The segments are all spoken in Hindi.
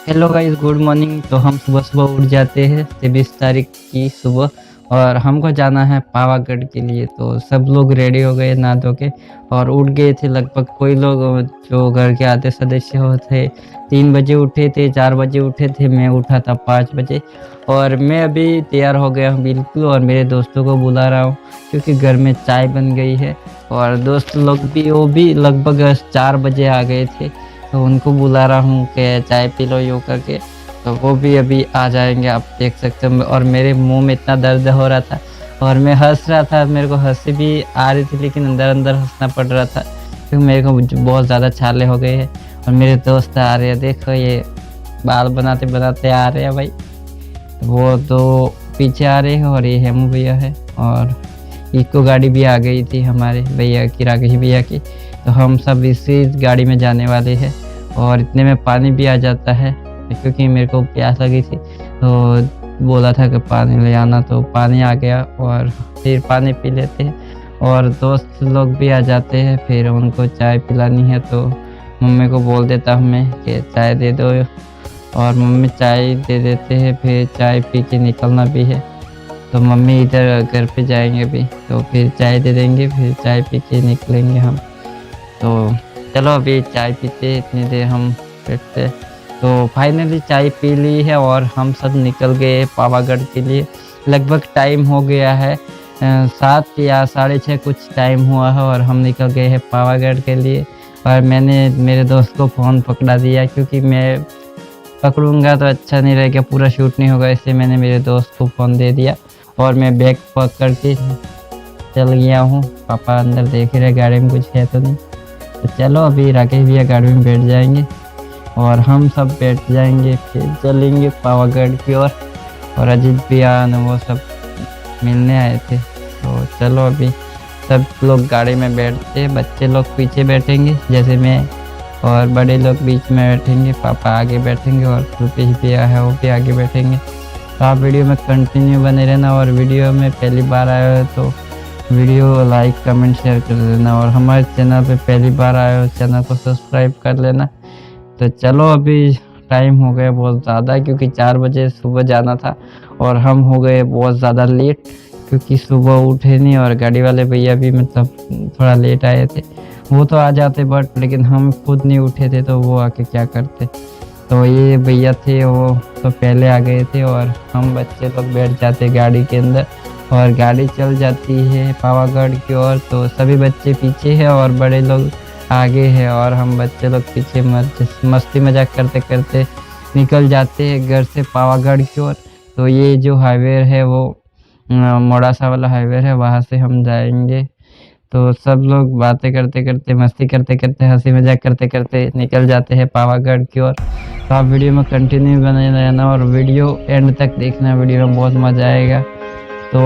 Hello guys, good morning. तो हम सुबह सुबह उठ जाते हैं 23 तारीख की सुबह, और हमको जाना है पावागढ़ के लिए। तो सब लोग रेडी हो गए नहा धो के और उठ गए थे। लगभग कोई लोग जो घर के आधे सदस्य होते 3 बजे उठे थे, 4 बजे उठे थे। मैं उठा था 5 बजे और मैं अभी तैयार हो गया हूँ बिल्कुल, और मेरे दोस्तों को बुला रहा हूँ क्योंकि घर में चाय बन गई है। और दोस्त लोग भी वो भी लगभग 4 बजे आ गए थे, तो उनको बुला रहा हूँ कि चाय पी लो यूँ करके। तो वो भी अभी आ जाएंगे, आप देख सकते हो। और मेरे मुंह में इतना दर्द हो रहा था और मैं हंस रहा था, मेरे को हंसी भी आ रही थी, लेकिन अंदर अंदर हंसना पड़ रहा था क्योंकि मेरे को बहुत ज़्यादा छाले हो गए हैं। और मेरे दोस्त आ रहे हैं, देखो ये बाल बनाते बनाते आ रहे हैं भाई। वो तो पीछे आ रहे हैं और ये हेमू भैया है, और इको गाड़ी भी आ गई थी हमारे भैया की, राकेश भैया की। तो हम सब इसी गाड़ी में जाने वाले हैं। और इतने में पानी भी आ जाता है क्योंकि मेरे को प्यास लगी थी, तो बोला था कि पानी ले आना, तो पानी आ गया और फिर पानी पी लेते हैं। और दोस्त लोग भी आ जाते हैं, फिर उनको चाय पिलानी है तो मम्मी को बोल देता हूँ मैं कि चाय दे दो, और मम्मी चाय दे देते हैं। फिर चाय पी के निकलना भी है, तो मम्मी इधर घर पे जाएंगे भी, तो फिर चाय दे देंगे, फिर चाय पी के निकलेंगे हम। तो चलो अभी चाय पीते, इतनी देर हम बैठते। तो फाइनली चाय पी ली है और हम सब निकल गए पावागढ़ के लिए। लगभग टाइम हो गया है 7 या 6:30 कुछ टाइम हुआ है, और हम निकल गए हैं पावागढ़ के लिए। और मैंने मेरे दोस्त को फ़ोन पकड़ा दिया क्योंकि मैं पकड़ूंगा तो अच्छा नहीं रहेगा, पूरा शूट नहीं होगा, इसलिए मैंने मेरे दोस्त को फ़ोन दे दिया और मैं बैग पकड़ के चल गया हूँ। पापा अंदर देख रहे गाड़ी में कुछ है तो नहीं। तो चलो अभी राकेश भैया गाड़ी में बैठ जाएंगे और हम सब बैठ जाएंगे, फिर चलेंगे पावागढ़ की ओर। और अजीत भैया ने वो सब मिलने आए थे। तो चलो अभी सब लोग गाड़ी में बैठते, बच्चे लोग पीछे बैठेंगे जैसे मैं, और बड़े लोग बीच में बैठेंगे, पापा आगे बैठेंगे और रुपेश भैया है वो भी आगे बैठेंगे। तो आप वीडियो में कंटिन्यू बने रहना, और वीडियो में पहली बार आए हो तो वीडियो लाइक कमेंट शेयर कर देना, और हमारे चैनल पे पहली बार आए हो चैनल को सब्सक्राइब कर लेना। तो चलो अभी टाइम हो गया बहुत ज़्यादा क्योंकि 4 बजे सुबह जाना था, और हम हो गए बहुत ज़्यादा लेट क्योंकि सुबह उठे नहीं, और गाड़ी वाले भैया भी मतलब थोड़ा लेट आए थे। वो तो आ जाते बट लेकिन हम खुद नहीं उठे थे, तो वो आके क्या करते। तो ये भैया थे वो तो पहले आ गए थे, और हम बच्चे लोग बैठ जाते गाड़ी के अंदर, और गाड़ी चल जाती है पावागढ़ की ओर। तो सभी बच्चे पीछे हैं और बड़े लोग आगे है, और हम बच्चे लोग पीछे मस्ती मजाक करते करते निकल जाते हैं घर से पावागढ़ की ओर। तो ये जो हाईवे है वो मोड़ासा वाला हाईवे है, वहाँ से हम जाएंगे। तो सब लोग बातें करते करते, मस्ती करते करते, हंसी मजाक करते करते निकल जाते हैं पावागढ़ की ओर। तो आप वीडियो में कंटिन्यू बने रहना और वीडियो एंड तक देखना, वीडियो में बहुत मज़ा आएगा। तो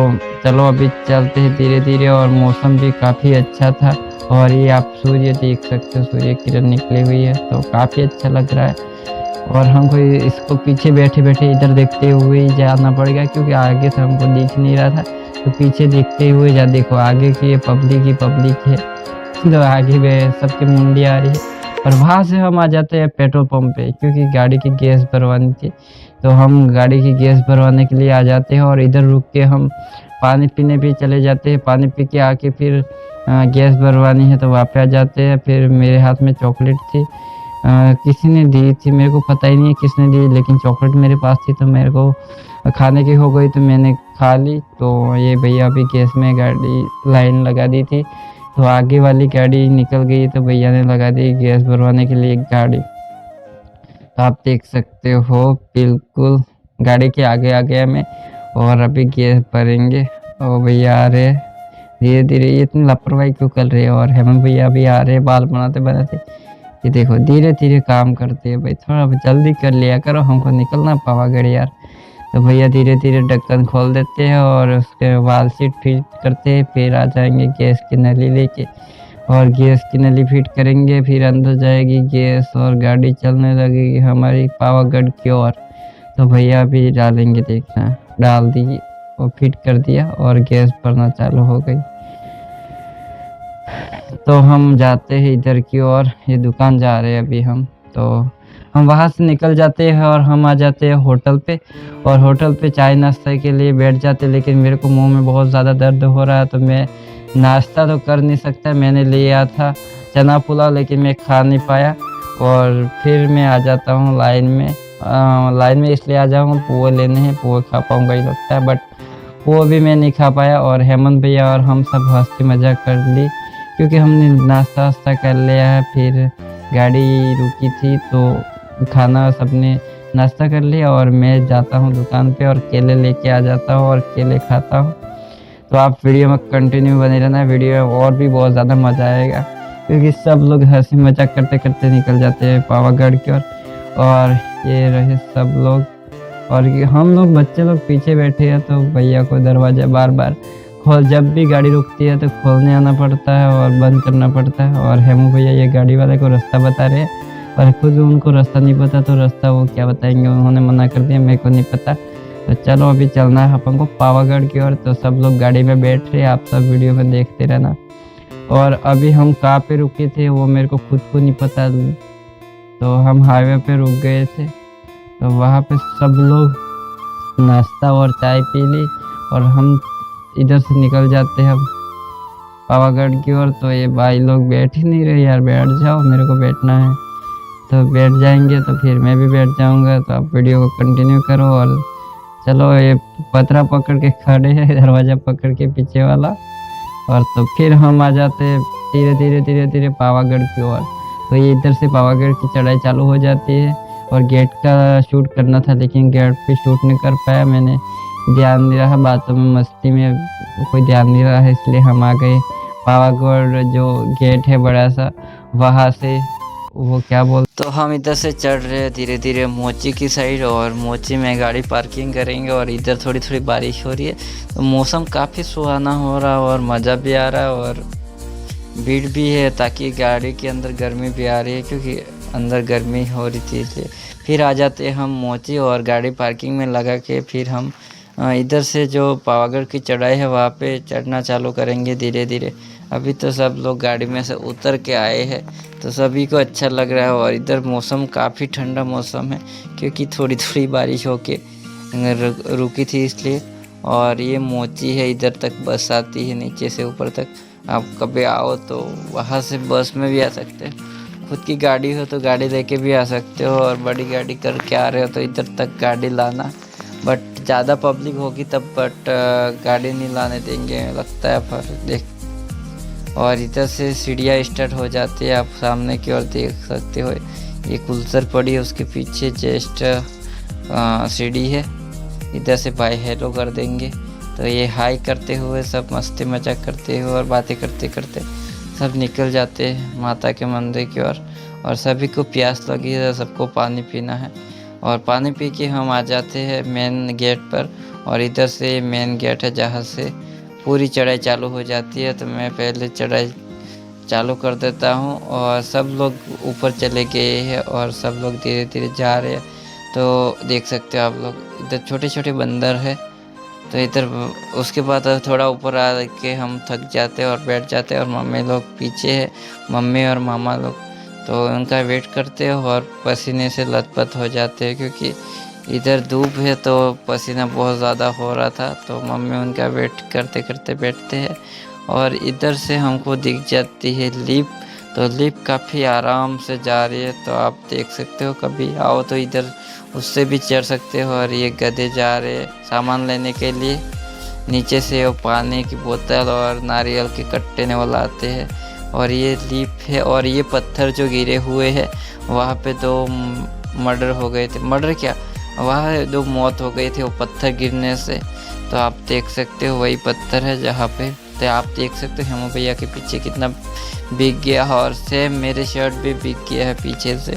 चलो अभी चलते हैं धीरे धीरे, और मौसम भी काफ़ी अच्छा था। और ये आप सूर्य देख सकते हो, सूर्य किरण निकली हुई है तो काफ़ी अच्छा लग रहा है। और हमको इसको पीछे बैठे बैठे इधर देखते हुए ही जाना पड़ेगा क्योंकि आगे से हमको दिख नहीं रहा था, तो पीछे देखते हुए जा। देखो आगे की ये पब्लिक है, तो आगे में सबकी मुंडी आ रही है। और वहाँ से हम आ जाते हैं पेट्रोल पंप पे क्योंकि गाड़ी की गैस भरवानी थी। तो हम गाड़ी की गैस भरवाने के लिए आ जाते हैं, और इधर रुक के हम पानी पीने भी चले जाते हैं। पानी पी के आके फिर गैस भरवानी है तो वहाँ पे आ जाते हैं। फिर मेरे हाथ में चॉकलेट थी, किसी ने दी थी, मेरे को पता ही नहीं है किसने दी, लेकिन चॉकलेट मेरे पास थी तो मेरे को खाने की हो गई तो मैंने खा ली। तो ये भैया भी गैस में गाड़ी लाइन लगा दी थी, तो आगे वाली गाड़ी निकल गई तो भैया ने लगा दी गैस भरवाने के लिए एक गाड़ी। तो आप देख सकते हो बिल्कुल गाड़ी के आगे आ गया मैं, और अभी गैस भरेंगे। और भैया आ रहे हैं धीरे धीरे, ये इतनी लापरवाही क्यों कर रहे हैं। और हेमंत भैया भी आ रहे हैं बाल बनाते बनाते। ये देखो धीरे धीरे काम करते हैं भाई, थोड़ा जल्दी कर लिया करो, हमको निकलना पावागढ़ यार। तो भैया धीरे धीरे ढक्कन खोल देते हैं और उसके वाल सीट फिट करते हैं, फिर आ जाएंगे गैस की नली लेके, और गैस की नली फिट करेंगे, फिर अंदर जाएगी गैस और गाड़ी चलने लगेगी हमारी पावागढ़ की ओर। तो भैया भी डालेंगे, देखना डाल दी और फिट कर दिया और गैस भरना चालू हो गई। तो हम जाते हैं इधर की ओर, ये दुकान जा रहे हैं अभी हम। तो हम वहाँ से निकल जाते हैं और हम आ जाते हैं होटल पे, और होटल पे चाय नाश्ते के लिए बैठ जाते, लेकिन मेरे को मुँह में बहुत ज़्यादा दर्द हो रहा है, तो मैं नाश्ता तो कर नहीं सकता। मैंने लिया था चना पुलाव, लेकिन मैं खा नहीं पाया, और फिर मैं आ जाता हूँ लाइन में। लाइन में इसलिए आ जाऊँगा, पोहे लेने हैं, पोहे खा पाऊँगा ही लगता है, बट वो भी मैं नहीं खा पाया। और हेमंत भैया और हम सब हँसी मज़ाक कर ली, क्योंकि हमने नाश्ता वास्ता कर लिया है। फिर गाड़ी रुकी थी तो खाना सबने नाश्ता कर लिया, और मैं जाता हूँ दुकान पे और केले लेके आ जाता हूँ और केले खाता हूँ। तो आप वीडियो में कंटिन्यू बने रहना, वीडियो में और भी बहुत ज़्यादा मज़ा आएगा, क्योंकि सब लोग हंसी मजाक करते करते निकल जाते हैं पावागढ़ की ओर। और ये रहे सब लोग, और ये हम लोग बच्चे लोग पीछे बैठे हैं, तो भैया को दरवाज़ा बार बार जब भी गाड़ी रुकती है तो खोलने आना पड़ता है और बंद करना पड़ता है। और हेमू भैया ये गाड़ी वाले को रास्ता बता रहे हैं, और खुद उनको रास्ता नहीं पता, तो रास्ता वो क्या बताएंगे, उन्होंने मना कर दिया, मेरे को नहीं पता। तो चलो अभी चलना है अपन को पावागढ़ की ओर। तो सब लोग गाड़ी में बैठ रहे, आप सब वीडियो में देखते रहना। और अभी हम कहाँ पे रुके थे वो मेरे को खुद को नहीं पता, तो हम हाईवे पे रुक गए थे। तो वहाँ पे सब लोग नाश्ता और चाय पी ली, और हम इधर से निकल जाते हैं अब पावागढ़ की ओर। तो ये भाई लोग बैठ ही नहीं रहे, यार बैठ जाओ, मेरे को बैठना है। तो बैठ जाएंगे तो फिर मैं भी बैठ जाऊंगा। तो आप वीडियो को कंटिन्यू करो। और चलो, ये पतरा पकड़ के खड़े हैं, दरवाज़ा पकड़ के पीछे वाला। और तो फिर हम आ जाते हैं धीरे धीरे धीरे धीरे पावागढ़ की ओर। तो ये इधर से पावागढ़ की चढ़ाई चालू हो जाती है, और गेट का शूट करना था, लेकिन गेट पे शूट नहीं कर पाया, मैंने ध्यान नहीं रहा, बातों में मस्ती में कोई ध्यान नहीं रहा, इसलिए हम आ गए पावागढ़ जो गेट है बड़ा सा, वहाँ से वो क्या बोल। तो हम इधर से चढ़ रहे हैं धीरे धीरे मोची की साइड, और मोची में गाड़ी पार्किंग करेंगे। और इधर थोड़ी थोड़ी बारिश हो रही है, तो मौसम काफ़ी सुहाना हो रहा है और मज़ा भी आ रहा है, और भीड़ भी है, ताकि गाड़ी के अंदर गर्मी भी आ रही है, क्योंकि अंदर गर्मी हो रही थी इसलिए। फिर आ जाते हैं हम मोची, और गाड़ी पार्किंग में लगा के फिर हम इधर से जो पावागढ़ की चढ़ाई है वहाँ पे चढ़ना चालू करेंगे धीरे धीरे। अभी तो सब लोग गाड़ी में से उतर के आए हैं, तो सभी को अच्छा लग रहा है। और इधर मौसम काफ़ी ठंडा मौसम है, क्योंकि थोड़ी थोड़ी बारिश होके रुकी थी इसलिए। और ये मोची है, इधर तक बस आती है नीचे से ऊपर तक। आप कभी आओ तो वहाँ से बस में भी आ सकते हो, खुद की गाड़ी हो तो गाड़ी लेके भी आ सकते हो, और बड़ी गाड़ी करके आ रहे हो तो इधर तक गाड़ी लाना। बट ज़्यादा पब्लिक होगी तब, बट गाड़ी नहीं लाने देंगे लगता है, पर देख। और इधर से सीढ़ियाँ स्टार्ट हो जाती है, आप सामने की ओर देख सकते हो, ये कुल्सर पड़ी है, उसके पीछे जस्ट सीढ़ी है। इधर से भाई हेलो कर देंगे, तो ये हाई करते हुए सब मस्ती मजाक करते हुए और बातें करते करते सब निकल जाते हैं माता के मंदिर की ओर। और सभी को प्यास लगी है, सबको पानी पीना है, और पानी पी के हम आ जाते हैं मेन गेट पर। और इधर से मेन गेट है जहाँ से पूरी चढ़ाई चालू हो जाती है। तो मैं पहले चढ़ाई चालू कर देता हूँ, और सब लोग ऊपर चले गए हैं, और सब लोग धीरे धीरे जा रहे हैं। तो देख सकते हो आप लोग, इधर छोटे छोटे बंदर है। तो इधर उसके बाद थोड़ा ऊपर आ के हम थक जाते हैं और बैठ जाते हैं, और मम्मी लोग पीछे है, मम्मी और मामा लोग, तो उनका वेट करते हैं और पसीने से लथपथ हो जाते हैं, क्योंकि इधर धूप है तो पसीना बहुत ज़्यादा हो रहा था। तो मम्मी उनका वेट करते करते बैठते हैं। और इधर से हमको दिख जाती है लिफ्ट, तो लिफ्ट काफ़ी आराम से जा रही है, तो आप देख सकते हो, कभी आओ तो इधर उससे भी चढ़ सकते हो। और ये गधे जा रहे हैं सामान लेने के लिए, नीचे से वो पानी की बोतल और नारियल के कट्टे ने वो लाते हैं। और ये लीफ है, और ये पत्थर जो गिरे हुए हैं, वहाँ पे 2 मर्डर हो गए थे, मर्डर क्या, वहाँ 2 मौत हो गई थी वो पत्थर गिरने से। तो आप देख सकते हो वही पत्थर है जहाँ पे, तो आप देख सकते हो हेमू भैया के पीछे कितना बिक गया, और सेम मेरे शर्ट भी बिक गया है पीछे से,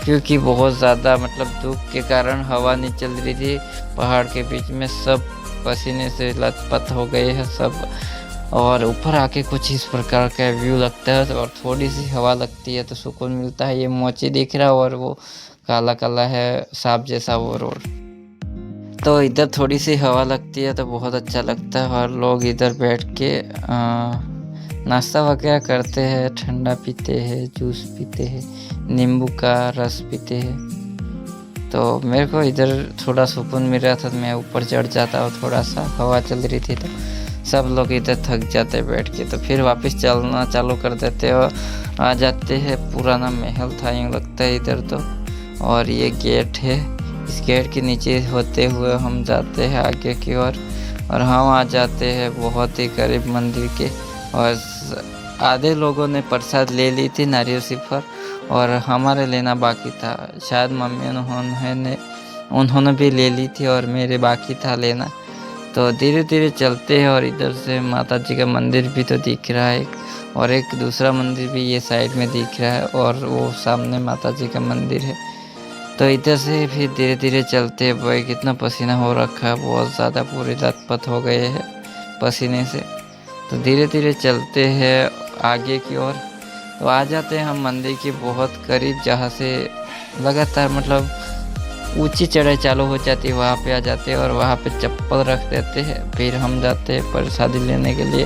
क्योंकि बहुत ज़्यादा मतलब धूप के कारण हवा नहीं चल रही थी पहाड़ के बीच में, सब पसीने से लथपथ हो गए हैं सब। और ऊपर आके कुछ इस प्रकार का व्यू लगता है, और थोड़ी सी हवा लगती है तो सुकून मिलता है। ये मोची दिख रहा है, और वो काला काला है सांप जैसा वो रोड, तो इधर थोड़ी सी हवा लगती है तो बहुत अच्छा लगता है। और लोग इधर बैठ के नाश्ता वगैरह करते हैं, ठंडा पीते हैं, जूस पीते हैं, नींबू का रस पीते हैं। तो मेरे को इधर थोड़ा सुकून मिल रहा था, तो मैं ऊपर चढ़ जाता और थोड़ा सा हवा चल रही थी, तो सब लोग इधर थक जाते बैठ के, तो फिर वापस चलना चालू कर देते और आ जाते हैं। पुराना महल था यूँ लगता है इधर तो। और ये गेट है, इस गेट के नीचे होते हुए हम जाते हैं आगे की ओर और हम आ जाते हैं बहुत ही करीब मंदिर के। और आधे लोगों ने प्रसाद ले ली थी नारियल सिफर, और हमारे लेना बाकी था। शायद मम्मी उन्होंने भी ले ली थी और मेरे बाकी था लेना। तो धीरे धीरे चलते हैं और इधर से माता जी का मंदिर भी तो दिख रहा है, और एक दूसरा मंदिर भी ये साइड में दिख रहा है, और वो सामने माता जी का मंदिर है। तो इधर से फिर धीरे धीरे चलते हैं। भाई कितना पसीना हो रखा है, बहुत ज़्यादा पूरे लथपथ हो गए हैं पसीने से। तो धीरे धीरे चलते हैं आगे की ओर। तो आ जाते हैं हम मंदिर के बहुत करीब, जहाँ से लगातार मतलब ऊंची चढ़ाई चालू हो जाती है। वहाँ पे आ जाते हैं और वहाँ पे चप्पल रख देते हैं। फिर हम जाते हैं प्रसादी लेने के लिए।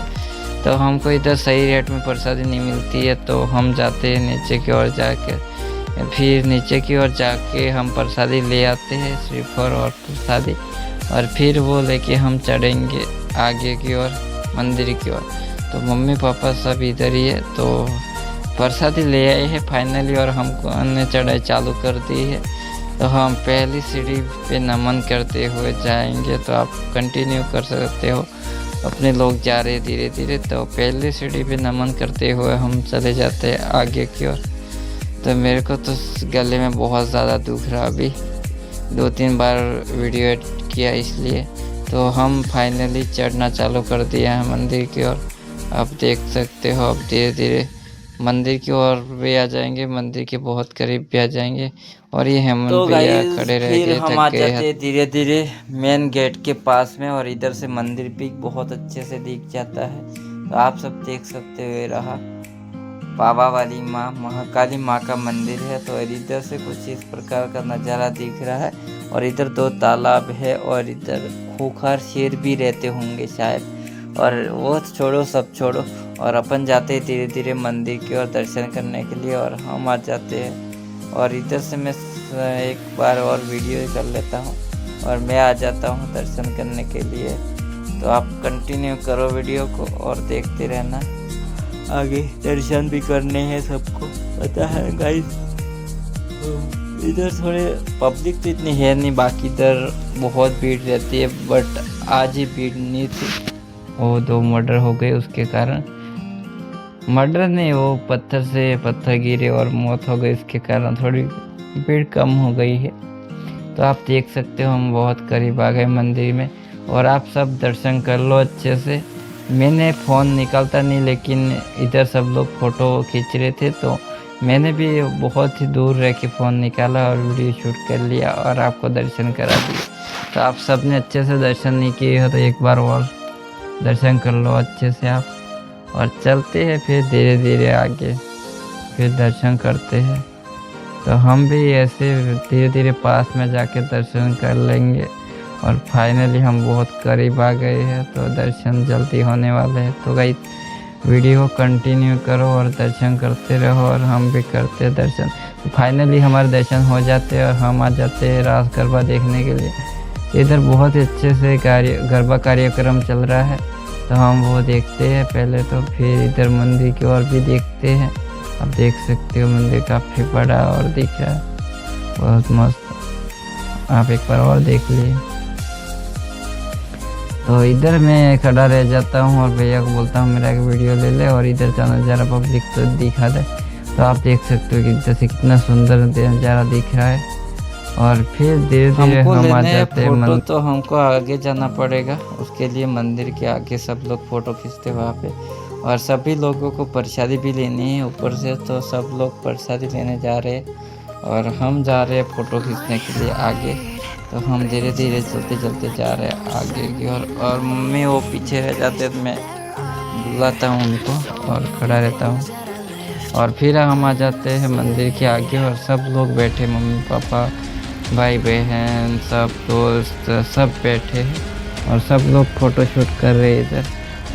तो हमको इधर सही रेट में प्रसादी नहीं मिलती है, तो हम जाते हैं नीचे की ओर जाके। फिर नीचे की ओर जाके हम प्रसादी ले आते हैं, श्रीफल और प्रसादी, और फिर वो लेके हम चढ़ेंगे आगे की ओर मंदिर की ओर। तो मम्मी पापा सब इधर ही है, तो प्रसादी ले आए हैं फाइनली, और हमको अन्य चढ़ाई चालू कर दी है। तो हम पहली सीढ़ी पे नमन करते हुए जाएंगे, तो आप कंटिन्यू कर सकते हो। अपने लोग जा रहे धीरे धीरे, तो पहली सीढ़ी पे नमन करते हुए हम चले जाते हैं आगे की ओर। तो मेरे को तो गले में बहुत ज़्यादा दुख रहा, अभी 2-3 बार वीडियो एडिट किया इसलिए। तो हम फाइनली चढ़ना चालू कर दिया है मंदिर की ओर। आप देख सकते हो, अब धीरे धीरे मंदिर की ओर भी आ जाएंगे, मंदिर के बहुत करीब भी आ जाएंगे। और ये हेमंत भैया खड़े रह गए, हम आ थक जाते गए। हैं धीरे धीरे मेन गेट के पास में, और इधर से मंदिर भी बहुत अच्छे से दिख जाता है। तो आप सब देख सकते हुए रहा पावा वाली माँ महाकाली माँ का मंदिर है। तो इधर से कुछ इस प्रकार का नज़ारा दिख रहा है। और इधर 2 तालाब है, और इधर खूंखार शेर भी रहते होंगे शायद। और वो छोड़ो, सब छोड़ो, और अपन जाते हैं धीरे धीरे मंदिर की ओर दर्शन करने के लिए। और हम आ जाते हैं, और इधर से मैं एक बार और वीडियो कर लेता हूँ और मैं आ जाता हूँ दर्शन करने के लिए। तो आप कंटिन्यू करो वीडियो को और देखते रहना, आगे दर्शन भी करने हैं सबको, पता है गाइस। इधर थोड़े पब्लिक तो इतनी है नहीं, बाकी इधर बहुत भीड़ रहती है, बट आज ही भीड़ नहीं थी। वो 2 मर्डर हो गए, उसके कारण, मर्डर नहीं, वो पत्थर से पत्थर गिरे और मौत हो गई, इसके कारण थोड़ी भीड़ कम हो गई है। तो आप देख सकते हो हम बहुत करीब आ गए मंदिर में, और आप सब दर्शन कर लो अच्छे से। मैंने फ़ोन निकालता नहीं, लेकिन इधर सब लोग फ़ोटो खींच रहे थे, तो मैंने भी बहुत ही दूर रह के फ़ोन निकाला और वीडियो शूट कर लिया और आपको दर्शन करा दिया। तो आप सब ने अच्छे से दर्शन नहीं किए हो, तो एक बार और दर्शन कर लो अच्छे से आप। और चलते हैं फिर धीरे धीरे आगे, फिर दर्शन करते हैं। तो हम भी ऐसे धीरे धीरे पास में जाके दर्शन कर लेंगे। और फाइनली हम बहुत करीब आ गए हैं, तो दर्शन जल्दी होने वाले हैं। तो गाइस वीडियो कंटिन्यू करो और दर्शन करते रहो, और हम भी करते हैं दर्शन। तो फाइनली हमारे दर्शन हो जाते हैं और हम आ जाते हैं रास गरबा देखने के लिए। इधर बहुत ही अच्छे से गरबा कार्यक्रम चल रहा है, तो हम वो देखते हैं पहले, तो फिर इधर मंदिर की ओर भी देखते हैं। आप देख सकते हो मंदिर काफ़ी बड़ा और दिख रहा है, बहुत मस्त। आप एक बार और देख लिए। तो इधर मैं खड़ा रह जाता हूँ और भैया को बोलता हूँ मेरा एक वीडियो ले ले, और इधर का नज़ारा पब्लिक तो दिखा दे। तो आप देख सकते हो कि जैसे कितना सुंदर नज़ारा दिख रहा है। और फिर धीरे धीरे हम आ जाते हैं फोटो, तो हमको आगे जाना पड़ेगा, उसके लिए मंदिर के आगे सब लोग फ़ोटो खींचते वहाँ पे। और सभी लोगों को प्रसादी भी लेनी है ऊपर से, तो सब लोग प्रसादी लेने जा रहे हैं और हम जा रहे हैं फ़ोटो खींचने के लिए आगे। तो हम धीरे धीरे चलते चलते जा रहे हैं आगे की ओर, और मम्मी वो पीछे रह जाते, तो मैं बुलाता हूँ उनको और खड़ा रहता हूँ। और फिर हम आ जाते हैं मंदिर के आगे, और सब लोग बैठे, मम्मी पापा भाई बहन सब दोस्त सब बैठे हैं, और सब लोग फ़ोटो शूट कर रहे हैं इधर।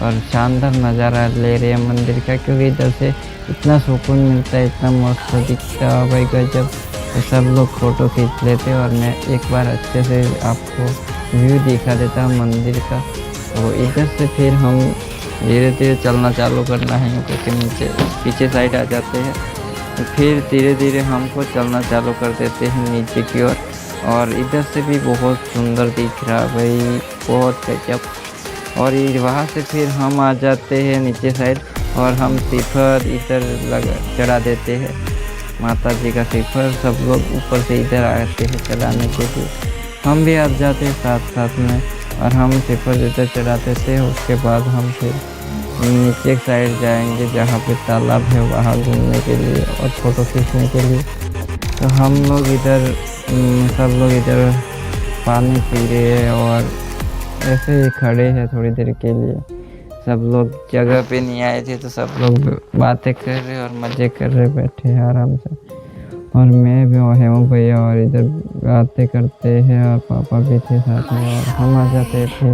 और शानदार नज़ारा ले रहे हैं मंदिर का, क्योंकि इधर से इतना सुकून मिलता है, इतना मस्त दिखता है भाई गजब। तो सब लोग फ़ोटो खींच लेते और मैं एक बार अच्छे से आपको व्यू दिखा देता हूँ मंदिर का। तो इधर से फिर हम धीरे धीरे चलना चालू करना है क्योंकि नीचे पीछे साइड आ जाते हैं। तो फिर धीरे धीरे हमको चलना चालू कर देते हैं नीचे की ओर। और इधर से भी बहुत सुंदर दिख रहा भाई, बहुत गजब। और वहाँ से फिर हम आ जाते हैं नीचे साइड और हम सिफर इधर चढ़ा देते हैं, माता जी का सिफर। सब लोग ऊपर से इधर आते हैं चढ़ाने के लिए, हम भी आ जाते हैं साथ साथ में और हम सिफर इधर चढ़ाते थे। उसके बाद हम फिर नीचे साइड जाएंगे जहाँ पे तालाब है, वहाँ घूमने के लिए और फ़ोटो खींचने के लिए। तो हम लोग इधर सब लोग इधर पानी पी रहे हैं और ऐसे ही खड़े हैं थोड़ी देर के लिए। सब लोग जगह पे नहीं आए थे तो सब लोग बातें कर रहे और मज़े कर रहे बैठे हैं आराम से। और मैं भी वही हूँ भैया और इधर बातें करते हैं और पापा भी थे साथ में और हम आ जाते थे।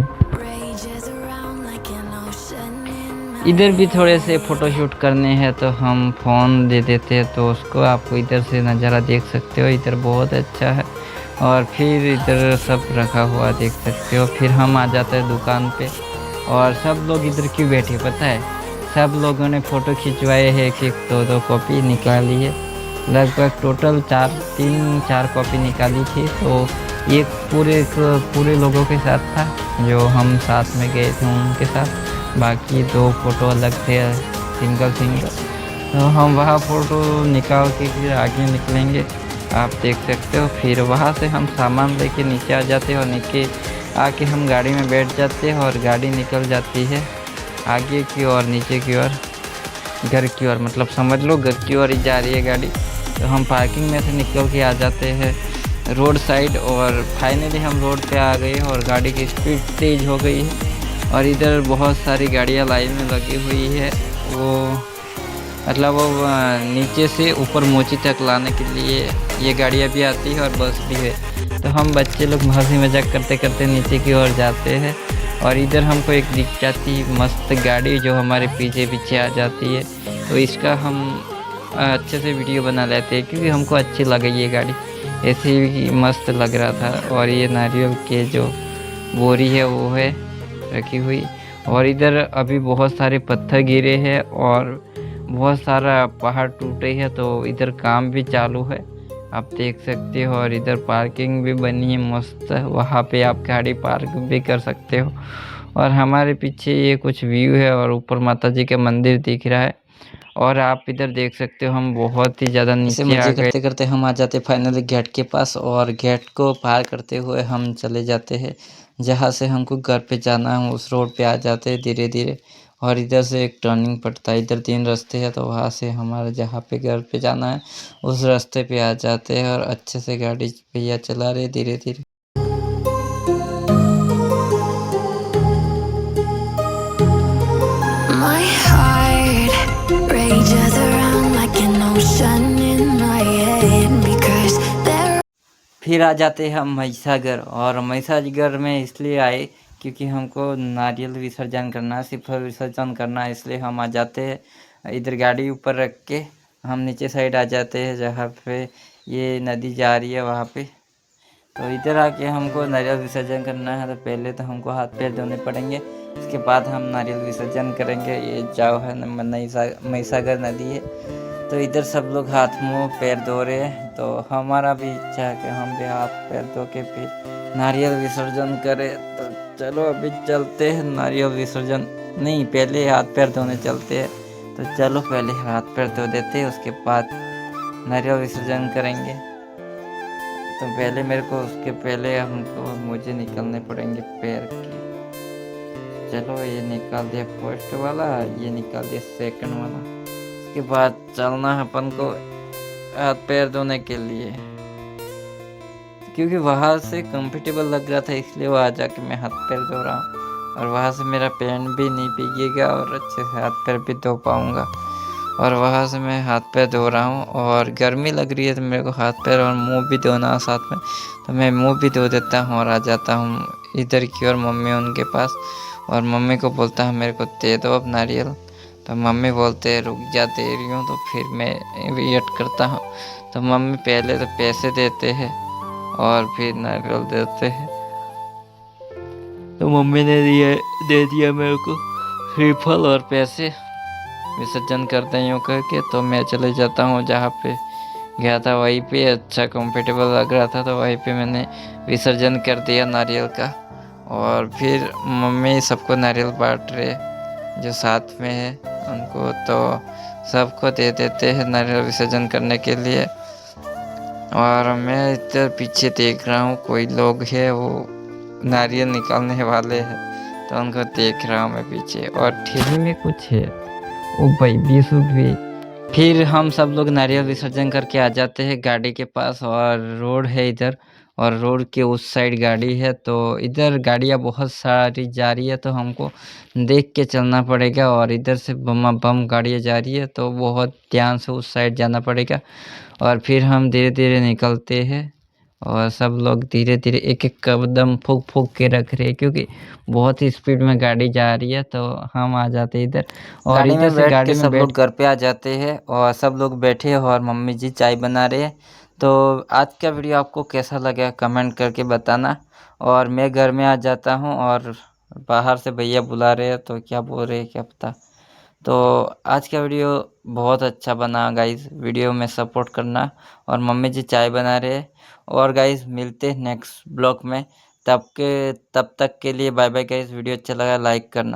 इधर भी थोड़े से फ़ोटोशूट करने हैं तो हम फ़ोन दे देते हैं, तो उसको आपको इधर से नज़ारा देख सकते हो। इधर बहुत अच्छा है और फिर इधर सब रखा हुआ देख सकते हो। फिर हम आ जाते हैं दुकान पे और सब लोग इधर क्यों बैठे पता है, सब लोगों ने फ़ोटो खिंचवाए हैं, एक एक दो दो कॉपी निकाली है। लगभग टोटल 3-4 कॉपी निकाली थी। तो एक पूरे लोगों के साथ था जो हम साथ में गए थे उनके साथ, बाकी 2 फ़ोटो अलग थे सिंगल। तो हम वहाँ फ़ोटो निकाल के फिर आगे निकलेंगे, आप देख सकते हो। फिर वहाँ से हम सामान लेके नीचे आ जाते हैं और नीचे आके हम गाड़ी में बैठ जाते हैं और गाड़ी निकल जाती है आगे की ओर, नीचे की ओर, घर की ओर, मतलब समझ लो घर की ओर ही जा रही है गाड़ी। तो हम पार्किंग में से निकल के आ जाते हैं रोड साइड और फाइनली हम रोड पे आ गए और गाड़ी की स्पीड तेज़ हो गई है। और इधर बहुत सारी गाड़ियाँ लाइन में लगी हुई है, वो मतलब वो नीचे से ऊपर मोची तक लाने के लिए ये गाड़ियाँ भी आती है और बस भी है। तो हम बच्चे लोग हंसी मजाक करते करते नीचे की ओर जाते हैं और इधर हमको एक दिख जाती मस्त गाड़ी जो हमारे पीछे पीछे आ जाती है। तो इसका हम अच्छे से वीडियो बना लेते हैं क्योंकि हमको अच्छी लगी ये गाड़ी, ऐसे ही मस्त लग रहा था। और ये नारियल के जो बोरी है वो है रखी हुई। और इधर अभी बहुत सारे पत्थर गिरे हैं और बहुत सारा पहाड़ टूटे हैं, तो इधर काम भी चालू है, आप देख सकते हो। और इधर पार्किंग भी बनी है मस्त, वहाँ पे आप गाड़ी पार्क भी कर सकते हो। और हमारे पीछे ये कुछ व्यू है और ऊपर माता जी का मंदिर दिख रहा है। और आप इधर देख सकते हो हम बहुत ही ज़्यादा नीचे आ गए। करते करते हम आ जाते फाइनली गेट के पास और गेट को पार करते हुए हम चले जाते हैं जहाँ से हमको घर पे जाना है, उस रोड पे आ जाते हैं धीरे धीरे। और इधर से एक टर्निंग पड़ता है, इधर 3 रास्ते हैं, तो वहाँ से हमारे जहाँ पे घर पे जाना है उस रास्ते पे आ जाते हैं। और अच्छे से गाड़ी भैया चला रहे धीरे धीरे। My heart rages around like an ocean in my head because there फिर आ जाते हैं हम महिसागर। और महिसागर में इसलिए आए क्योंकि हमको नारियल विसर्जन करना, सिफर विसर्जन करना, इसलिए हम आ जाते हैं। इधर गाड़ी ऊपर रख के हम नीचे साइड आ जाते हैं जहाँ पे ये नदी जा रही है वहाँ पे। तो इधर आके हमको नारियल विसर्जन करना है, तो पहले तो हमको हाथ पैर धोने पड़ेंगे, उसके बाद हम नारियल विसर्जन करेंगे। ये जाओ है महिसागर नदी है, तो इधर सब लोग हाथ मुंह पैर धो रहे हैं। तो हमारा भी इच्छा है कि हम भी हाथ पैर धो के फिर नारियल विसर्जन करें। तो चलो अभी चलते हैं नारियल विसर्जन, नहीं पहले हाथ पैर धोने चलते हैं। तो चलो पहले हाथ पैर धो देते हैं, उसके बाद नारियल विसर्जन करेंगे। तो पहले मेरे को उसके पहले हमको मुझे निकालने पड़ेंगे पैर के। चलो ये निकाल दिया फर्स्ट वाला, ये निकाल दिया सेकंड वाला। उसके बाद चलना है अपन को हाथ पैर धोने के लिए, क्योंकि वहाँ से कंफर्टेबल लग रहा था इसलिए वहाँ जाके मैं हाथ पैर धो रहा हूँ। और वहाँ से मेरा पैंट भी नहीं भीगेगा और अच्छे से हाथ पैर भी धो पाऊँगा। और वहाँ से मैं हाथ पैर धो रहा हूँ और गर्मी लग रही है तो मेरे को हाथ पैर और मुंह भी धोना साथ में, तो मैं मुंह भी धो देता हूँ और आ जाता हूँ इधर की और मम्मी उनके पास। और मम्मी को बोलता है मेरे को दे दो अब नारियल, तो मम्मी बोलते हैं रुक जा दे रही हूँ। तो फिर मैं वेट करता हूँ, तो मम्मी पहले तो पैसे देते हैं और फिर नारियल देते हैं। तो मम्मी ने दे दिया मेरे को श्रीफल और पैसे विसर्जन करते हैं यूँ करके। तो मैं चले जाता हूँ जहाँ पे गया था, वहीं पे अच्छा कंफर्टेबल लग रहा था, तो वहीं पे मैंने विसर्जन कर दिया नारियल का। और फिर मम्मी सबको नारियल बांट रहे जो साथ में है उनको, तो सबको दे देते हैं नारियल विसर्जन करने के लिए। और मैं इधर पीछे देख रहा हूँ कोई लोग है वो नारियल निकालने वाले हैं, तो उनको देख रहा हूँ मैं पीछे। और ठेले में कुछ है, ओ भाई 20 रुपये। फिर हम सब लोग नारियल विसर्जन करके आ जाते हैं गाड़ी के पास, और रोड है इधर, और रोड के उस साइड गाड़ी है। तो इधर गाड़ियाँ बहुत सारी जा रही है, तो हमको देख के चलना पड़ेगा। और इधर से बम बम गाड़ियाँ जा रही है, तो बहुत ध्यान से उस साइड जाना पड़ेगा। और फिर हम धीरे धीरे निकलते हैं, और सब लोग धीरे धीरे एक एक कदम फूक फूक के रख रहे हैं, क्योंकि बहुत ही स्पीड में गाड़ी जा रही है। तो हम आ जाते हैं इधर, और गाड़ी इधर में से बैठ गाड़ी के में सब बैठ लोग घर पे आ जाते हैं, और सब लोग बैठे हैं और मम्मी जी चाय बना रहे हैं। तो आज का वीडियो आपको कैसा लगा कमेंट करके बताना। और मैं घर में आ जाता हूँ, और बाहर से भैया बुला रहे हैं, तो क्या बोल रहे हैं क्या पता। तो आज का वीडियो बहुत अच्छा बना गाइस, वीडियो में सपोर्ट करना। और मम्मी जी चाय बना रहे हैं। और गाइस मिलते हैं नेक्स्ट ब्लॉग में, तब तक के लिए बाय बाय गाइस। वीडियो अच्छा लगा लाइक करना।